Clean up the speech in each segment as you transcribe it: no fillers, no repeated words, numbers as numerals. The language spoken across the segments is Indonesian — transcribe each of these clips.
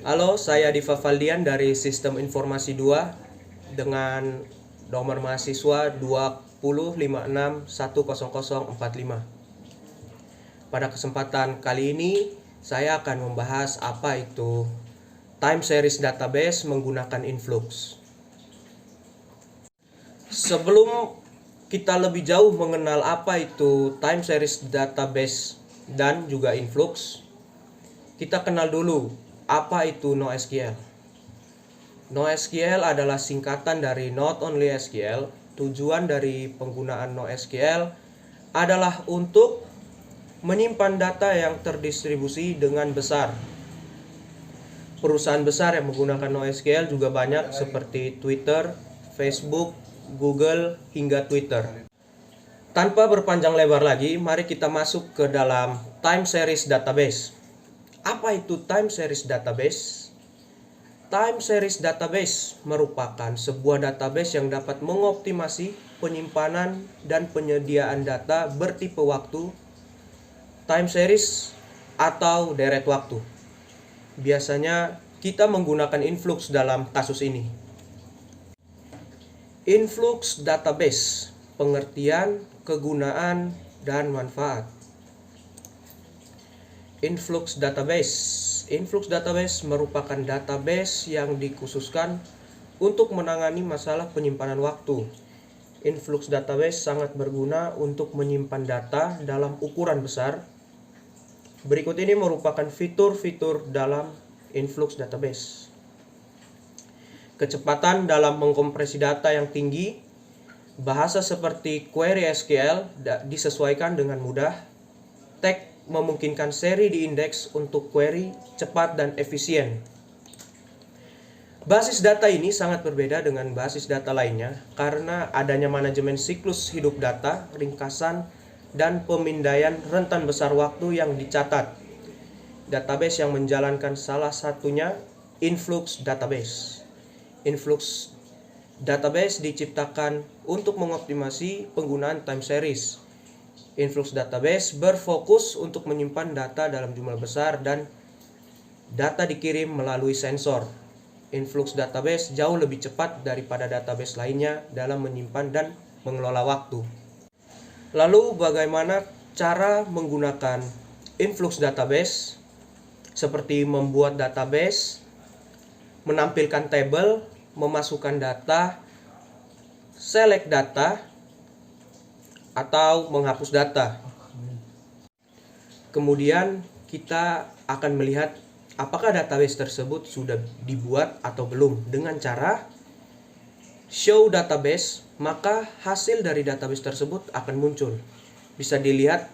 Halo, saya Diva Valdian dari Sistem Informasi 2 dengan nomor mahasiswa 205610045. Pada kesempatan kali ini, saya akan membahas apa itu time series database menggunakan Influx. Sebelum kita lebih jauh mengenal apa itu time series database dan juga Influx, kita kenal dulu apa itu NoSQL. NoSQL adalah singkatan dari Not Only SQL. Tujuan dari penggunaan NoSQL adalah untuk menyimpan data yang terdistribusi dengan besar. Perusahaan besar yang menggunakan NoSQL juga banyak seperti Twitter, Facebook, Google, hingga Twitter. Tanpa berpanjang lebar lagi, mari kita masuk ke dalam time series database. Apa itu time series database? Time series database merupakan sebuah database yang dapat mengoptimasi penyimpanan dan penyediaan data bertipe waktu, time series, atau deret waktu. Biasanya kita menggunakan Influx dalam kasus ini. Influx database, pengertian, kegunaan, dan manfaat. Influx database merupakan database yang dikhususkan untuk menangani masalah penyimpanan waktu. Influx database sangat berguna untuk menyimpan data dalam ukuran besar. Berikut ini merupakan fitur-fitur dalam Influx database. Kecepatan dalam mengkompresi data yang tinggi. Bahasa seperti query SQL disesuaikan dengan mudah. Tag memungkinkan seri diindeks untuk query cepat dan efisien. Basis data ini sangat berbeda dengan basis data lainnya karena adanya manajemen siklus hidup data, ringkasan, dan pemindaian rentan besar waktu yang dicatat. Database yang menjalankan salah satunya Influx database. Influx database diciptakan untuk mengoptimasi penggunaan time series. Influx database berfokus untuk menyimpan data dalam jumlah besar dan data dikirim melalui sensor. Influx database jauh lebih cepat daripada database lainnya dalam menyimpan dan mengelola waktu. Lalu bagaimana cara menggunakan Influx database? Seperti membuat database, menampilkan tabel, memasukkan data, select data, atau menghapus data. Kemudian kita akan melihat apakah database tersebut sudah dibuat atau belum. Dengan cara show database, maka hasil dari database tersebut akan muncul. Bisa dilihat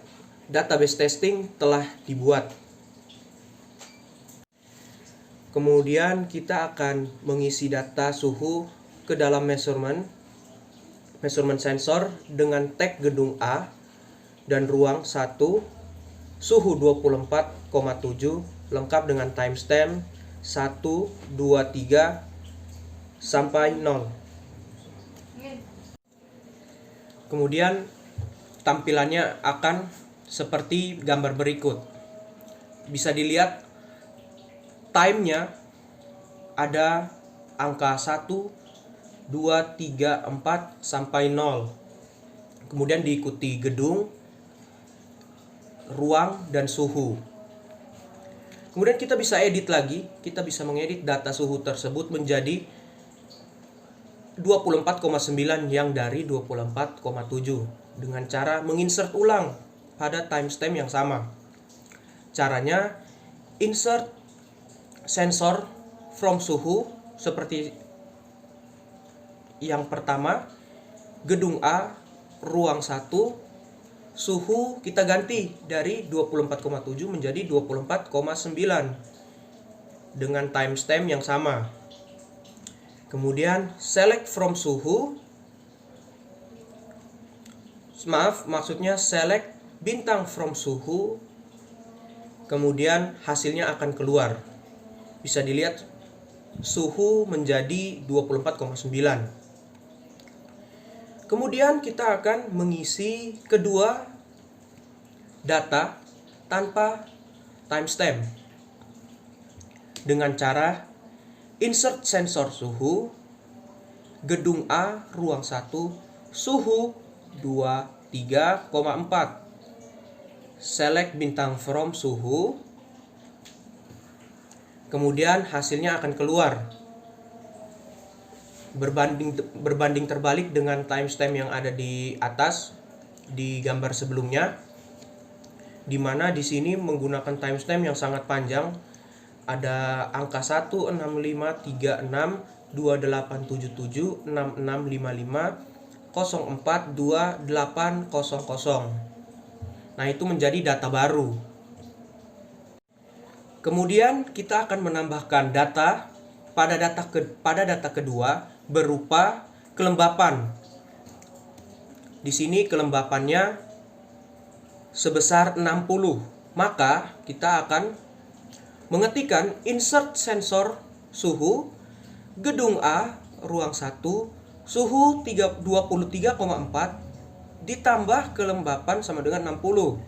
database testing telah dibuat. Kemudian kita akan mengisi data suhu ke dalam measurement sensor dengan tag gedung A dan ruang 1, suhu 24,7 lengkap dengan timestamp 1, 2, 3 sampai 0. Kemudian tampilannya akan seperti gambar berikut. Bisa dilihat time-nya ada angka 1, 2, 3, 4 sampai 0. Kemudian diikuti gedung, ruang, dan suhu. Kemudian kita bisa edit lagi. Kita bisa mengedit data suhu tersebut menjadi 24,9 yang dari 24,7 dengan cara menginsert ulang pada timestamp yang sama. Caranya insert sensor from suhu seperti yang pertama, gedung A, ruang 1, suhu kita ganti dari 24,7 menjadi 24,9 dengan timestamp yang sama. Kemudian select from suhu, maksudnya select bintang from suhu, kemudian hasilnya akan keluar. Bisa dilihat suhu menjadi 24,9. Kemudian kita akan mengisi kedua data tanpa timestamp. dengan cara insert sensor suhu, gedung A, ruang 1, suhu 23,4. Select bintang from suhu. Kemudian hasilnya akan keluar. Berbanding terbalik dengan timestamp yang ada di atas di gambar sebelumnya, di mana di sini menggunakan timestamp yang sangat panjang. Ada angka 16536 2877 6655 042800. Nah, itu menjadi data baru. Kemudian kita akan menambahkan data pada data kedua berupa kelembapan. Di sini kelembapannya sebesar 60. Maka kita akan mengetikkan insert sensor suhu, gedung A, ruang 1, suhu 23,4 ditambah kelembapan sama dengan 60.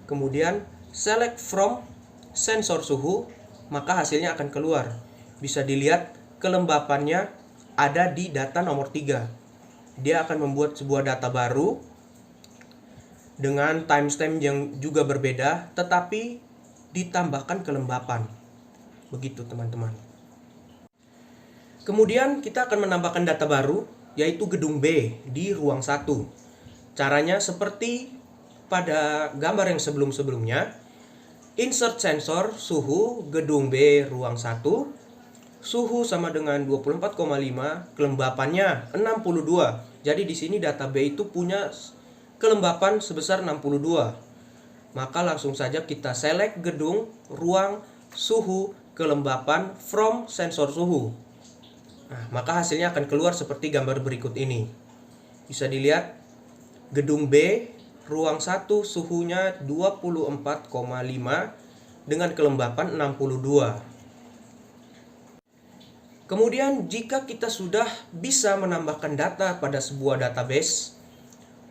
Kemudian select from sensor suhu, maka hasilnya akan keluar. Bisa dilihat kelembapannya ada di data nomor 3. Dia akan membuat sebuah data baru dengan timestamp yang juga berbeda, tetapi ditambahkan kelembapan. Begitu teman-teman. Kemudian kita akan menambahkan data baru, yaitu gedung B di ruang 1. Caranya seperti pada gambar yang sebelum-sebelumnya. Insert sensor suhu, gedung B ruang 1, suhu sama dengan 24,5, kelembapannya 62. Jadi di sini data B itu punya kelembapan sebesar 62. Maka langsung saja kita select gedung, ruang, suhu, kelembapan from sensor suhu. Nah, maka hasilnya akan keluar seperti gambar berikut ini. Bisa dilihat gedung B, ruang 1, suhunya 24,5 dengan kelembapan 62. Kemudian jika kita sudah bisa menambahkan data pada sebuah database,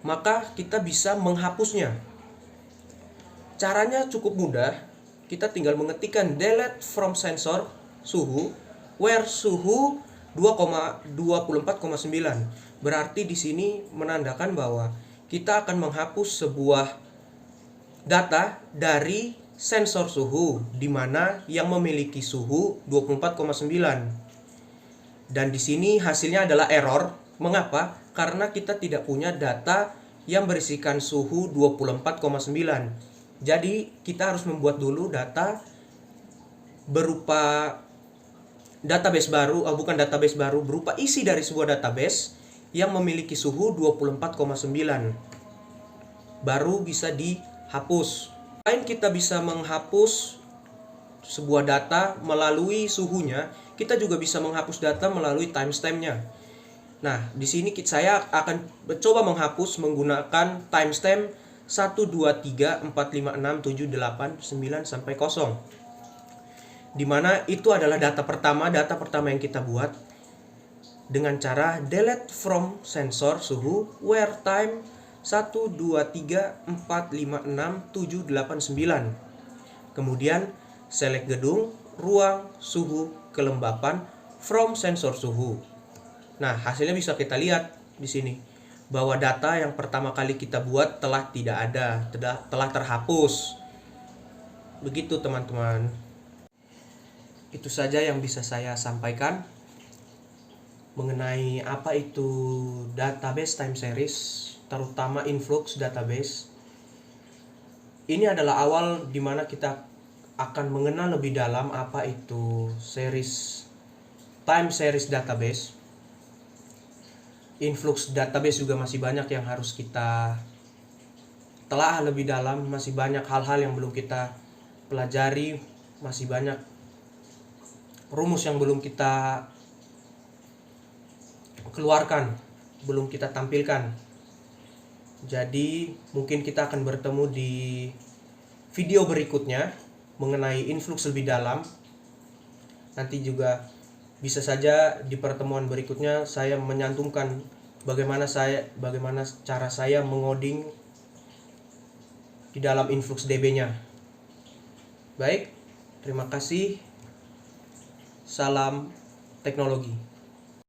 maka kita bisa menghapusnya. Caranya cukup mudah. Kita tinggal mengetikkan delete from sensor suhu where suhu 24,9. Berarti di sini menandakan bahwa kita akan menghapus sebuah data dari sensor suhu, di mana yang memiliki suhu 24,9. Dan di sini hasilnya adalah error. Mengapa? Karena kita tidak punya data yang berisikan suhu 24,9. Jadi kita harus membuat dulu data berupa database baru, berupa isi dari sebuah database yang memiliki suhu 24,9. Baru bisa dihapus. Selain kita bisa menghapus sebuah data melalui suhunya, kita juga bisa menghapus data melalui timestampnya. Nah, di sini saya akan coba menghapus menggunakan timestamp 123456789 sampai 0. Di mana itu adalah data pertama yang kita buat dengan cara delete from sensor suhu where time 123456789. Kemudian select gedung, ruang, suhu, kelembapan from sensor suhu. Nah, hasilnya bisa kita lihat di sini bahwa data yang pertama kali kita buat telah tidak ada, telah terhapus. Begitu teman-teman. Itu saja yang bisa saya sampaikan mengenai apa itu database time series, terutama influx database. Ini adalah awal di mana kita akan mengenal lebih dalam apa itu time series database. Influx database juga masih banyak yang harus kita telah lebih dalam, masih banyak hal-hal yang belum kita pelajari, masih banyak rumus yang belum kita keluarkan, belum kita tampilkan. Jadi mungkin kita akan bertemu di video berikutnya mengenai influx lebih dalam. Nanti juga bisa saja di pertemuan berikutnya saya menyantumkan bagaimana cara saya mengoding di dalam influx DB-nya. Baik, terima kasih. Salam teknologi.